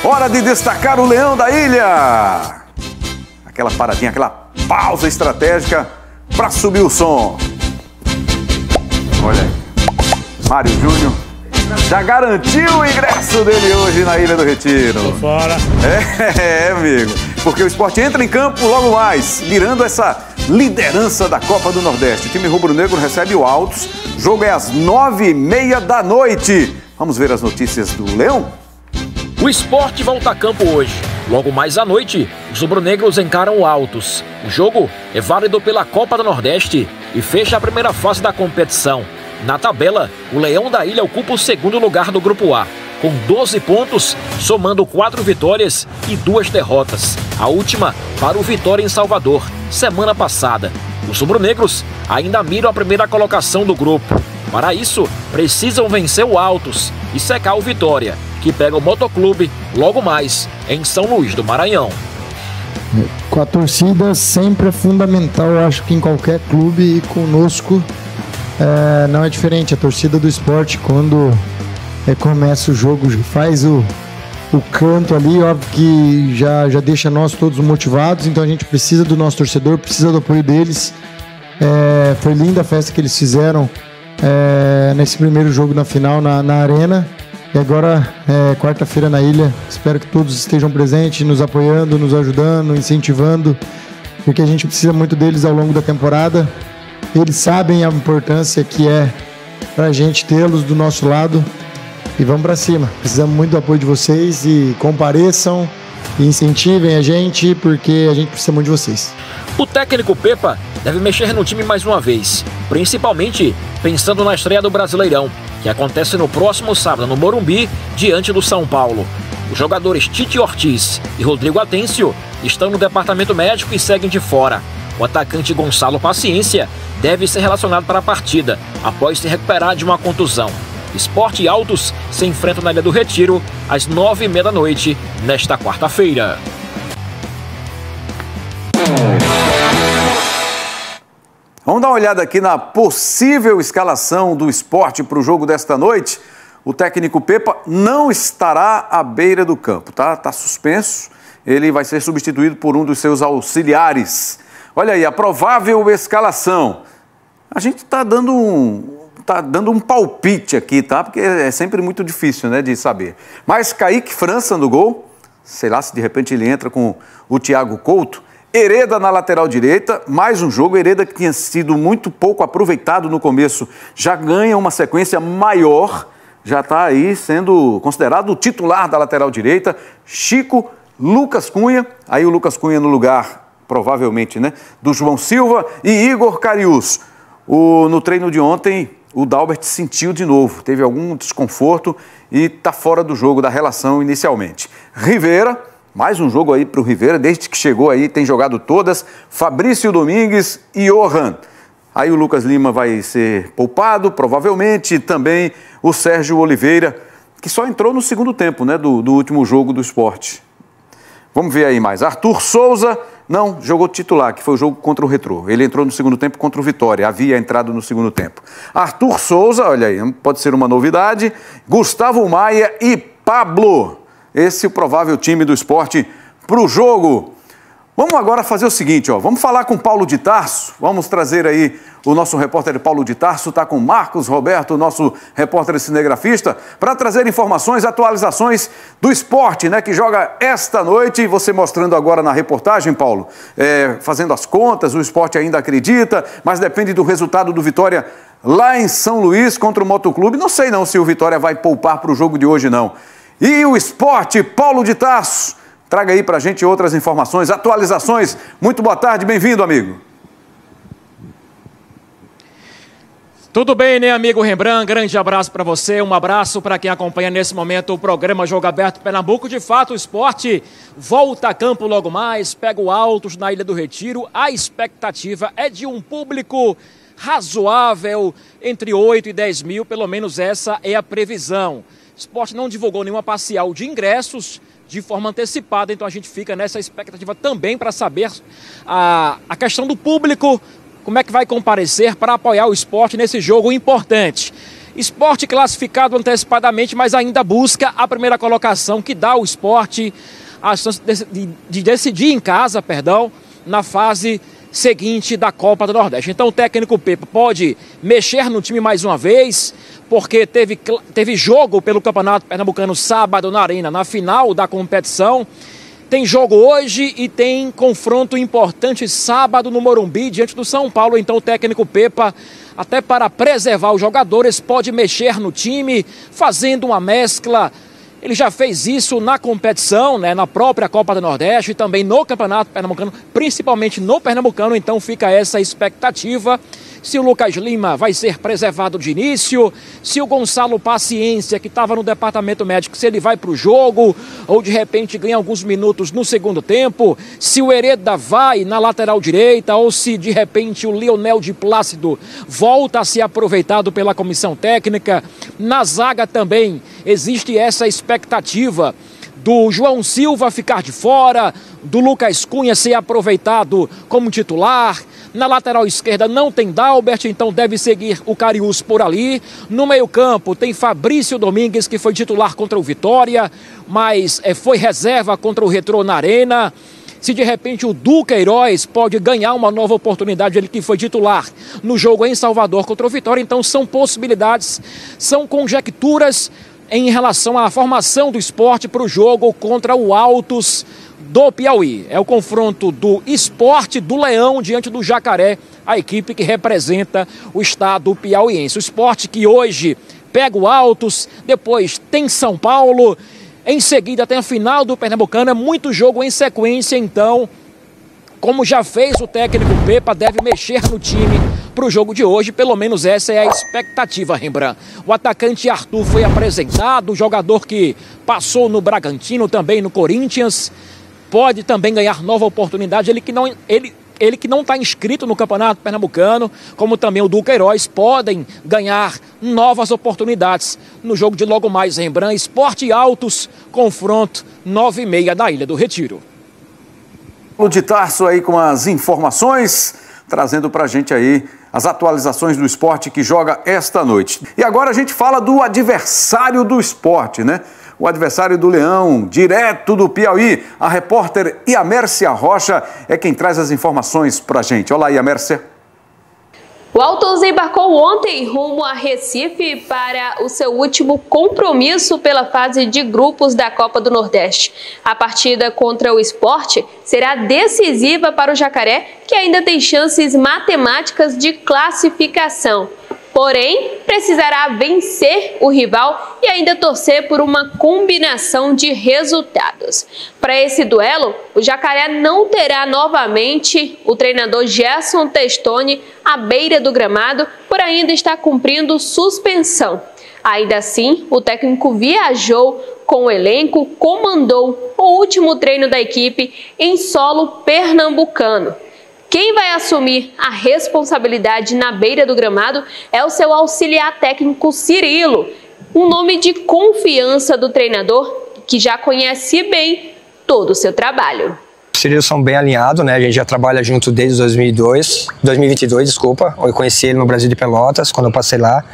Hora de destacar o Leão da Ilha. Aquela paradinha, aquela pausa estratégica para subir o som. Olha aí, Mário Júnior já garantiu o ingresso dele hoje na Ilha do Retiro. Tô fora. Amigo, porque o Sport entra em campo logo mais, mirando essa liderança da Copa do Nordeste. O time rubro-negro recebe o Altos, o jogo é às 9h30 da noite. Vamos ver as notícias do Leão? O Sport volta a campo hoje. Logo mais à noite, os rubro-negros encaram o Altos. O jogo é válido pela Copa do Nordeste e fecha a primeira fase da competição. Na tabela, o Leão da Ilha ocupa o segundo lugar do Grupo A, com 12 pontos, somando 4 vitórias e 2 derrotas. A última para o Vitória em Salvador, semana passada. Os rubro-negros ainda miram a primeira colocação do grupo. Para isso, precisam vencer o Altos e secar o Vitória, que pega o Motoclube logo mais em São Luís do Maranhão. Com a torcida sempre é fundamental, eu acho que em qualquer clube, e conosco não é diferente. A torcida do Sport, quando começa o jogo, faz o canto ali, óbvio que já deixa nós todos motivados, então a gente precisa do nosso torcedor, precisa do apoio deles. Foi linda a festa que eles fizeram nesse primeiro jogo na final na Arena. E agora, quarta-feira na Ilha, espero que todos estejam presentes, nos apoiando, nos ajudando, incentivando, porque a gente precisa muito deles ao longo da temporada. Eles sabem a importância que é pra gente tê-los do nosso lado. E vamos pra cima. Precisamos muito do apoio de vocês e compareçam e incentivem a gente, porque a gente precisa muito de vocês. O técnico Pepa deve mexer no time mais uma vez, principalmente pensando na estreia do Brasileirão, que acontece no próximo sábado no Morumbi, diante do São Paulo. Os jogadores Tite Ortiz e Rodrigo Atêncio estão no departamento médico e seguem de fora. O atacante Gonçalo Paciência deve ser relacionado para a partida, após se recuperar de uma contusão. Sport e Altos se enfrentam na Ilha do Retiro às 9h30 da noite, nesta quarta-feira. Vamos dar uma olhada aqui na possível escalação do Sport para o jogo desta noite. O técnico Pepa não estará à beira do campo, tá? Tá suspenso. Ele vai ser substituído por um dos seus auxiliares. Olha aí, a provável escalação. A gente está dando um palpite aqui, tá? Porque é sempre muito difícil, né, de saber. Mas Kaique França no gol. Sei lá se de repente ele entra com o Thiago Couto. Hereda na lateral direita, mais um jogo. Hereda, que tinha sido muito pouco aproveitado no começo, já ganha uma sequência maior, já está aí sendo considerado o titular da lateral direita. Chico, Lucas Cunha, aí o Lucas Cunha no lugar, provavelmente, né, do João Silva, e Igor Cariús. No treino de ontem, o Dalbert sentiu de novo, teve algum desconforto e está fora do jogo, da relação inicialmente. Rivera, mais um jogo aí para o Rivera, desde que chegou aí, tem jogado todas. Fabrício Domingues e Johan. Aí o Lucas Lima vai ser poupado, provavelmente. Também o Sérgio Oliveira, que só entrou no segundo tempo, né, do último jogo do Sport. Vamos ver aí mais. Arthur Souza, não, jogou titular, que foi o jogo contra o Retrô. Ele entrou no segundo tempo contra o Vitória, havia entrado no segundo tempo. Arthur Souza, olha aí, pode ser uma novidade. Gustavo Maia e Pablo. Esse é o provável time do Sport para o jogo. Vamos agora fazer o seguinte, ó, vamos falar com Paulo de Tarso, vamos trazer aí o nosso repórter Paulo de Tarso, está com Marcos Roberto, nosso repórter cinegrafista, para trazer informações, atualizações do Sport, né, que joga esta noite. E você mostrando agora na reportagem, Paulo, fazendo as contas, o Sport ainda acredita, mas depende do resultado do Vitória lá em São Luís contra o Motoclube. Não sei não se o Vitória vai poupar para o jogo de hoje não. E o Sport, Paulo de Tarso, traga aí pra gente outras informações, atualizações. Muito boa tarde, bem-vindo, amigo. Tudo bem, né, amigo Rembrandt? Grande abraço para você, um abraço para quem acompanha nesse momento o programa Jogo Aberto Pernambuco. De fato, o Sport volta a campo logo mais, pega o Altos na Ilha do Retiro. A expectativa é de um público razoável, entre 8 e 10 mil, pelo menos essa é a previsão. O Sport não divulgou nenhuma parcial de ingressos de forma antecipada, então a gente fica nessa expectativa também para saber a questão do público, como é que vai comparecer para apoiar o Sport nesse jogo importante. Sport classificado antecipadamente, mas ainda busca a primeira colocação, que dá ao Sport a chance de decidir em casa, na fase seguinte da Copa do Nordeste. Então o técnico Pepa pode mexer no time mais uma vez, porque teve jogo pelo Campeonato Pernambucano sábado na Arena, na final da competição. Tem jogo hoje e tem confronto importante sábado no Morumbi, diante do São Paulo. Então o técnico Pepa, até para preservar os jogadores, pode mexer no time, fazendo uma mescla. Ele já fez isso na competição, na própria Copa do Nordeste e também no Campeonato Pernambucano, principalmente no Pernambucano. Então fica essa expectativa. Se o Lucas Lima vai ser preservado de início, se o Gonçalo Paciência, que estava no departamento médico, se ele vai para o jogo, ou de repente ganha alguns minutos no segundo tempo, se o Hereda vai na lateral direita, ou se de repente o Leonel de Plácido volta a ser aproveitado pela comissão técnica. Na zaga também existe essa expectativa do João Silva ficar de fora, do Lucas Cunha ser aproveitado como titular. Na lateral esquerda não tem Dalbert, então deve seguir o Cariús por ali. No meio-campo tem Fabrício Domingues, que foi titular contra o Vitória, mas foi reserva contra o Retrô na Arena. Se de repente o Duqueiroz pode ganhar uma nova oportunidade, ele que foi titular no jogo em Salvador contra o Vitória. Então são possibilidades, são conjecturas em relação à formação do Sport para o jogo contra o Altos do Piauí. É o confronto do Sport do Leão diante do Jacaré, a equipe que representa o estado piauiense. O Sport que hoje pega o Altos, depois tem São Paulo, em seguida tem a final do Pernambucano, é muito jogo em sequência. Então, como já fez o técnico Pepa, deve mexer no time para o jogo de hoje, pelo menos essa é a expectativa, Rembrandt. O atacante Arthur foi apresentado, o jogador que passou no Bragantino, também no Corinthians, pode também ganhar nova oportunidade, ele que não está inscrito no Campeonato Pernambucano, como também o Duqueiroz, podem ganhar novas oportunidades no jogo de logo mais, Rembrandt. Sport e Altos, confronto 9h30 da Ilha do Retiro. O de Tarso aí com as informações, trazendo pra gente aí as atualizações do Sport que joga esta noite. E agora a gente fala do adversário do Sport, né? O adversário do Leão, direto do Piauí. A repórter Iamércia Rocha é quem traz as informações pra gente. Olá, Iamércia. O Altos embarcou ontem rumo a Recife para o seu último compromisso pela fase de grupos da Copa do Nordeste. A partida contra o Sport será decisiva para o Jacaré, que ainda tem chances matemáticas de classificação. Porém, precisará vencer o rival e ainda torcer por uma combinação de resultados. Para esse duelo, o Jacaré não terá novamente o treinador Gerson Testoni à beira do gramado, por ainda estar cumprindo suspensão. Ainda assim, o técnico viajou com o elenco, comandou o último treino da equipe em solo pernambucano. Quem vai assumir a responsabilidade na beira do gramado é o seu auxiliar técnico Cirilo, um nome de confiança do treinador que já conhece bem todo o seu trabalho. Os Cirilos são bem alinhados, né? A gente já trabalha junto desde 2022, desculpa. Eu conheci ele no Brasil de Pelotas, quando eu passei lá.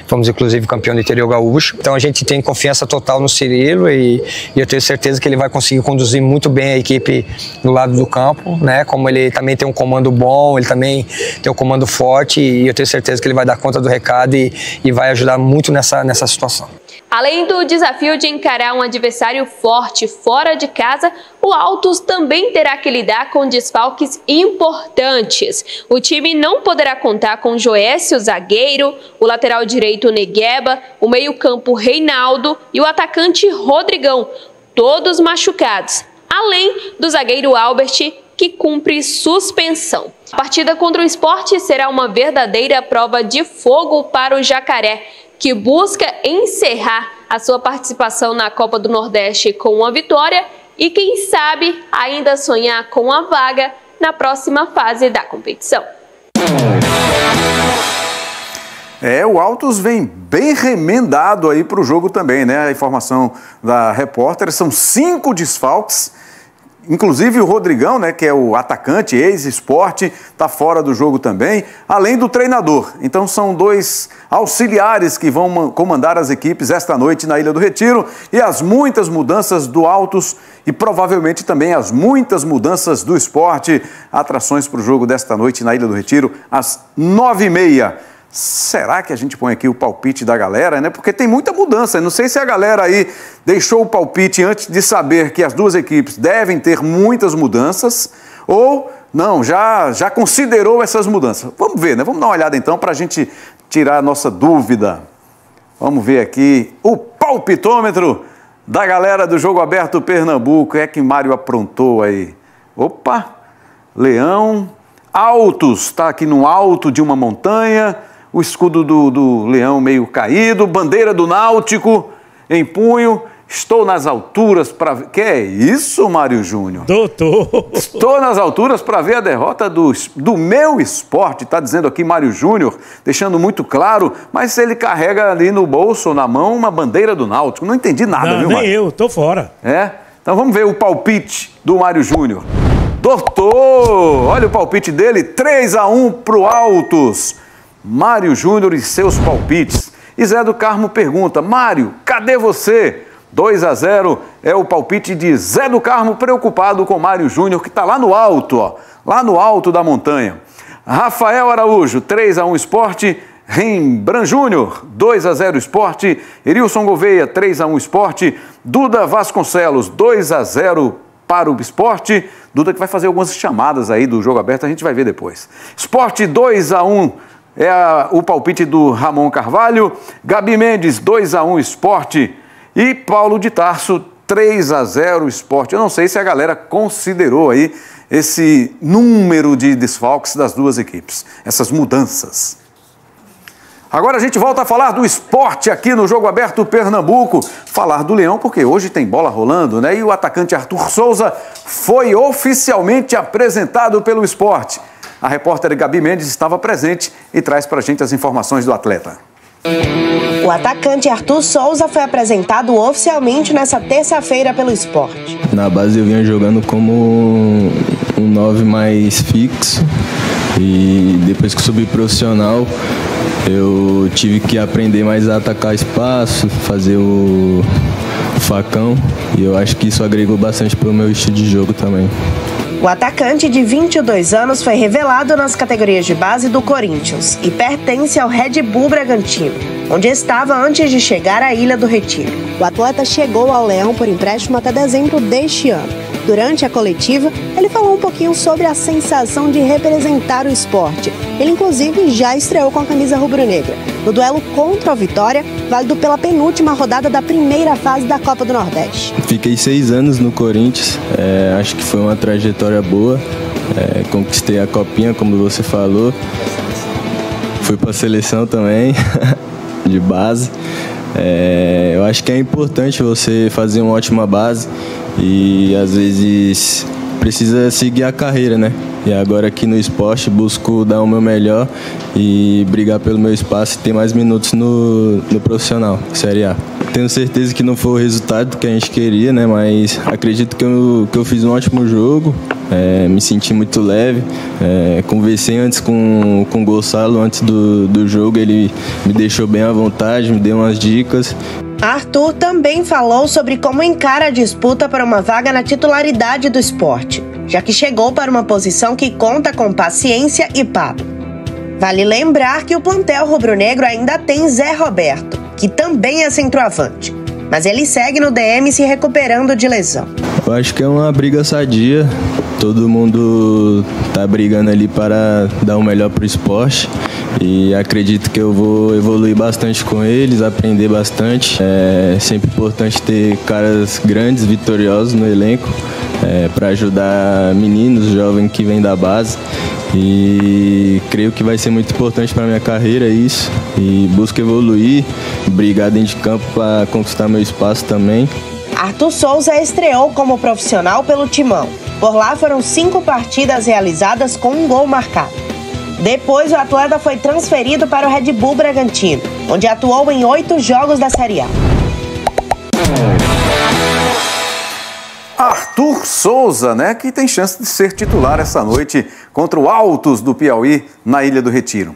Fomos, inclusive, campeão do interior gaúcho. Então, a gente tem confiança total no Cirilo e eu tenho certeza que ele vai conseguir conduzir muito bem a equipe do lado do campo, né? Como ele também tem um comando bom, ele também tem um comando forte e eu tenho certeza que ele vai dar conta do recado e vai ajudar muito nessa situação. Além do desafio de encarar um adversário forte fora de casa, o Altos também terá que lidar com desfalques importantes. O time não poderá contar com Joécio, zagueiro, o lateral direito Negueba, o meio-campo Reinaldo e o atacante Rodrigão, todos machucados, além do zagueiro Albert, que cumpre suspensão. A partida contra o Sport será uma verdadeira prova de fogo para o Jacaré, que busca encerrar a sua participação na Copa do Nordeste com uma vitória e, quem sabe, ainda sonhar com a vaga na próxima fase da competição. O Altos vem bem remendado aí para o jogo também, né? A informação da repórter, são 5 desfalques Inclusive o Rodrigão, né, que é o atacante, ex-Sport, está fora do jogo também, além do treinador. Então são 2 auxiliares que vão comandar as equipes esta noite na Ilha do Retiro, e as muitas mudanças do Altos e provavelmente também as muitas mudanças do Sport. Atrações para o jogo desta noite na Ilha do Retiro às 9h30. Será que a gente põe aqui o palpite da galera, né? Porque tem muita mudança. Eu não sei se a galera aí deixou o palpite antes de saber que as 2 equipes devem ter muitas mudanças ou não, já considerou essas mudanças. Vamos ver, né? Vamos dar uma olhada então para a gente tirar a nossa dúvida. Vamos ver aqui o palpitômetro da galera do Jogo Aberto Pernambuco. É que Mário aprontou aí. Opa! Leão. Altos, está aqui no alto de uma montanha. O escudo do leão meio caído, bandeira do Náutico em punho. Estou nas alturas para ver... Que é isso, Mário Júnior? Doutor! Estou nas alturas para ver a derrota do meu Sport, está dizendo aqui Mário Júnior, deixando muito claro, mas ele carrega ali no bolso, na mão, uma bandeira do Náutico. Não entendi nada, viu, Mário? Nem eu, tô fora. É? Então vamos ver o palpite do Mário Júnior. Doutor, olha o palpite dele, 3-1 pro Altos. Mário Júnior e seus palpites. E Zé do Carmo pergunta, Mário, cadê você? 2-0 é o palpite de Zé do Carmo, preocupado com Mário Júnior, que está lá no alto, ó, lá no alto da montanha. Rafael Araújo, 3-1 Sport. Rembrandt Júnior, 2-0 Sport. Erilson Gouveia, 3-1 Sport. Duda Vasconcelos, 2-0 para o Sport. Duda que vai fazer algumas chamadas aí do Jogo Aberto, a gente vai ver depois. Sport 2-1 é o palpite do Ramon Carvalho. Gabi Mendes, 2-1 Sport. E Paulo de Tarso, 3-0 Sport. Eu não sei se a galera considerou aí esse número de desfalques das 2 equipes, essas mudanças. Agora a gente volta a falar do Sport aqui no Jogo Aberto Pernambuco. Falar do Leão, porque hoje tem bola rolando, né? E o atacante Arthur Souza foi oficialmente apresentado pelo Sport. A repórter Gabi Mendes estava presente e traz pra gente as informações do atleta. O atacante Arthur Souza foi apresentado oficialmente nessa terça-feira pelo Sport. Na base eu vinha jogando como um 9 mais fixo e depois que subi profissional eu tive que aprender mais a atacar espaço, fazer o facão e eu acho que isso agregou bastante para o meu estilo de jogo também. O atacante de 22 anos foi revelado nas categorias de base do Corinthians e pertence ao Red Bull Bragantino, onde estava antes de chegar à Ilha do Retiro. O atleta chegou ao Leão por empréstimo até dezembro deste ano. Durante a coletiva, ele falou um pouquinho sobre a sensação de representar o esporte. Ele, inclusive, já estreou com a camisa rubro-negra, no duelo contra o Vitória, válido pela penúltima rodada da primeira fase da Copa do Nordeste. Fiquei 6 anos no Corinthians, acho que foi uma trajetória boa, conquistei a copinha, como você falou, fui para a seleção também, de base. Eu acho que é importante você fazer uma ótima base e às vezes precisa seguir a carreira, né? E agora aqui no esporte busco dar o meu melhor e brigar pelo meu espaço e ter mais minutos no profissional, Série A. Tenho certeza que não foi o resultado que a gente queria, né? Mas acredito que eu fiz um ótimo jogo, me senti muito leve. Conversei antes com o Gonçalo, antes do jogo, ele me deixou bem à vontade, me deu umas dicas. Arthur também falou sobre como encara a disputa para uma vaga na titularidade do esporte, já que chegou para uma posição que conta com paciência e papo. Vale lembrar que o plantel rubro-negro ainda tem Zé Roberto, que também é centroavante, mas ele segue no DM se recuperando de lesão. Eu acho que é uma briga sadia, todo mundo tá brigando ali para dar o melhor para o esporte e acredito que eu vou evoluir bastante com eles, aprender bastante. É sempre importante ter caras grandes, vitoriosos no elenco, para ajudar meninos, jovens que vêm da base. E creio que vai ser muito importante para minha carreira isso, e busco evoluir, brigar dentro de campo para conquistar meu espaço também. Arthur Souza estreou como profissional pelo Timão. Por lá foram 5 partidas realizadas com 1 gol marcado. Depois o atleta foi transferido para o Red Bull Bragantino, onde atuou em 8 jogos da Série A. Arthur Souza, né, que tem chance de ser titular essa noite contra o Altos do Piauí na Ilha do Retiro.